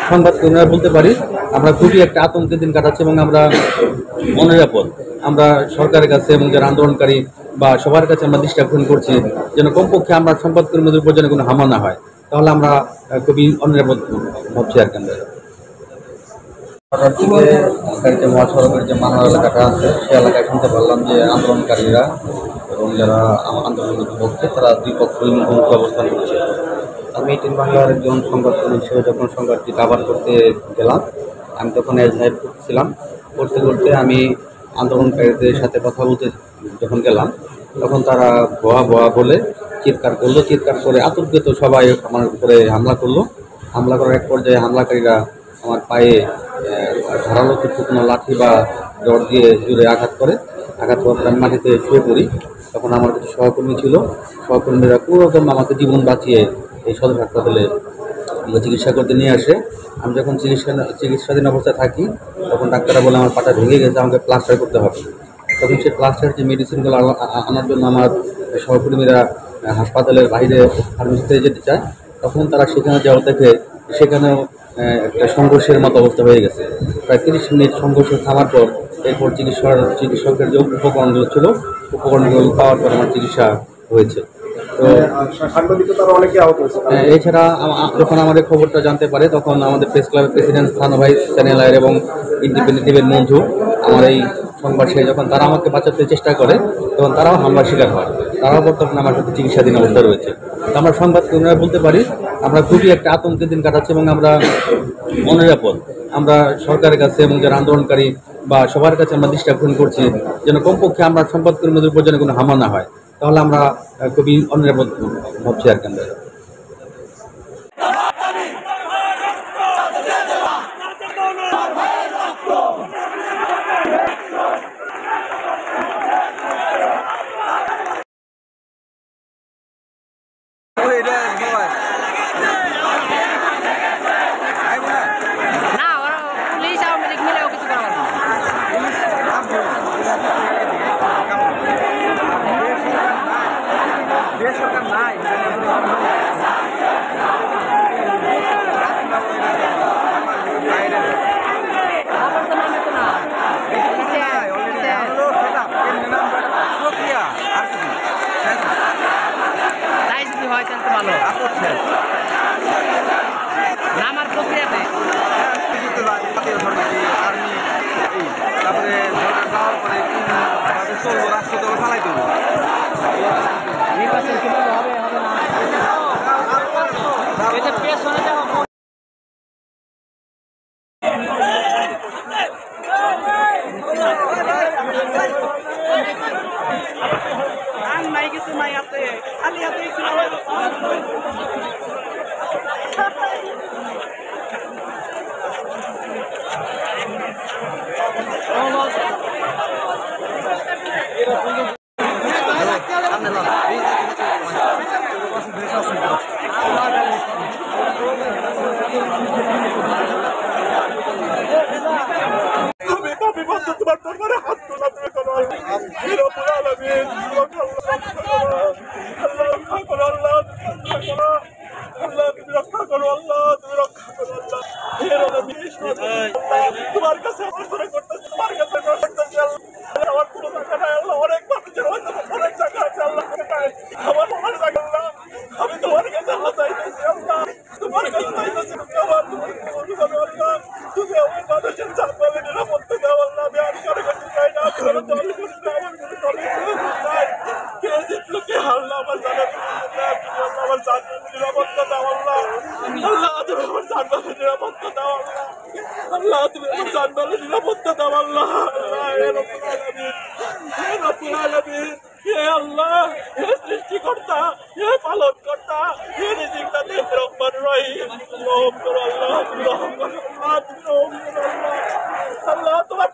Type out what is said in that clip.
সংবাদ বলতে পারি আমরা খুবই একটা আতঙ্কের দিন কাটাচ্ছি এবং আমরা অনিরাপদ। আমরা সরকারের কাছে এবং যারা আন্দোলনকারী বা সবার কাছে আমরা দৃষ্টি আকর্ষণ করছি যেন কমপক্ষে আমরা সংবাদকর্মীদের উপর যেন কোনো হামলা না হয়, তাহলে আমরা খুবই অনিরাপদ ভাবছি আর কেন। গাড়িতে মহাসড়কের যে মানার এলাকাটা আছে সে এলাকায় শুনতে পারলাম যে আন্দোলনকারীরা এবং যারা আন্দোলনের পক্ষে তারা দুই পক্ষই মুখোমুখি অবস্থান করছে। আমি টিন বাংলার একজন সংবাদকর্মী হিসেবে যখন সংবাদটি কাভার করতে গেলাম, আমি তখন এজহাইড করতেছিলাম। করতে করতে আমি আন্দোলনকারীদের সাথে কথা বলতে যখন গেলাম তখন তারা ভয়া ভয়া বলে চিৎকার করলো। চিৎকার করে আতঙ্কিত সবাই আমার উপরে হামলা করলো। হামলা করার এক পর্যায়ে হামলাকারীরা আমার পায়ে ধারালো কিছু কোনো লাঠি বা রড দিয়ে জুড়ে আঘাত করে। আঘাত করার পর আমি মাটিতে শুয়ে পড়ি। তখন আমার কিছু সহকর্মী ছিল, সহকর্মীরা পুরোদম আমাকে জীবন বাঁচিয়ে এই সদর হাসপাতালে চিকিৎসা করতে নিয়ে আসে। আমি যখন চিকিৎসাধীন অবস্থায় থাকি তখন ডাক্তাররা বলে আমার পাটা ভেঙে গেছে, আমাকে প্লাস্টার করতে হবে। তখন সেই প্লাস্টারের যে মেডিসিনগুলো আনার জন্য আমার সহকর্মীরা হাসপাতালের বাইরে ফার্মেসিতে যেতে চায়, তখন তারা সেখানে যাওয়া দেখে সেখানেও একটা সংঘর্ষের মতো অবস্থা হয়ে গেছে। প্রায় 30 মিনিট সংঘর্ষ থামার পর এরপর চিকিৎসকের যে উপকরণগুলো ছিল উপকরণগুলো পাওয়ার পর আমার চিকিৎসা হয়েছে। তো এছাড়া যখন আমাদের খবরটা জানতে পারে তখন আমাদের প্রেস ক্লাবের প্রেসিডেন্ট স্থানীয় ভাইস চ্যানেলার এবং ইন্ডিপেন্ডেন্ট মঞ্জু আমার এই সংবাদ শেষে যখন তারা আমাকে বাঁচাতে চেষ্টা করে তখন তারাও হামলার শিকার হয়। তারাও বর্তমানে আমার সাথে চিকিৎসাধীন অবস্থা রয়েছে। তো আমরা সংবাদকর্মীরা বলতে পারি আমরা খুবই একটা আতঙ্কের দিন কাটাচ্ছি এবং আমরা অনিরাপদ। আমরা সরকারের কাছে এবং যারা আন্দোলনকারী বা সবার কাছে আমরা দৃষ্টি আকর্ষণ করছি যেন কমপক্ষে আমরা সংবাদকর্মীদের উপর যেন কোনো হামলা না হয়, তাহলে আমরা খুবই অনিরাপদ ভাবছি আর কেন। নামার প্রক্রিয়াতে আর্মি তারপরে যাওয়ার পরে চলবো রাষ্ট্র তো চালাই দেবো। নির্বাচন কিভাবে হবে হবে না এটা পেছনে যাওয়া নাই কিছু নাই হাতে খালি হাতে তোমার দরবারে হাত তোলা তুমি করো রক্ষা করো আল্লাহ, তুমি রক্ষা করো আল্লাহ, তোমার কাছে করতেছি, তোমার কাছে করতেছি আমার কোনো টাকা নাই আল্লাহ, অনেক মানুষের অনেক টাকা আছে আল্লাহ, আমার টাকা আল্লাহ, আমি তোমার কাছে আল্লাহ চাইতেছি আল্লাহ, তোমার কাছে চাইতেছি তুমি আমার আল্লাহ, তুমি আমার মানুষের জানবালে নিরাপত্তা দাও আল্লাহ, আমি আর কারো কাছে চাই না, আমি কোনো দল করি না, আমার কোনো দলের চাই, কে জিতলো কে হারলো আমার জানা আমার জানবালে নিরাপত্তা দাও আল্লাহ, আল্লাহ তুমি আমার জানবালে নিরাপত্তা দাও আল্লাহ, আল্লাহ তুমি আমার জানবালে নিরাপত্তা দাও আল্লাহ, হে আল্লাহ, হে সৃষ্টিকর্তা, হে পালন কর্তা, হে রিজিকদাতা, হে রহমান রহিম, রহম করো আল্লাহ, রহম করো আল্লাহ, রহম করো আল্লাহ, আল্লাহ তোমার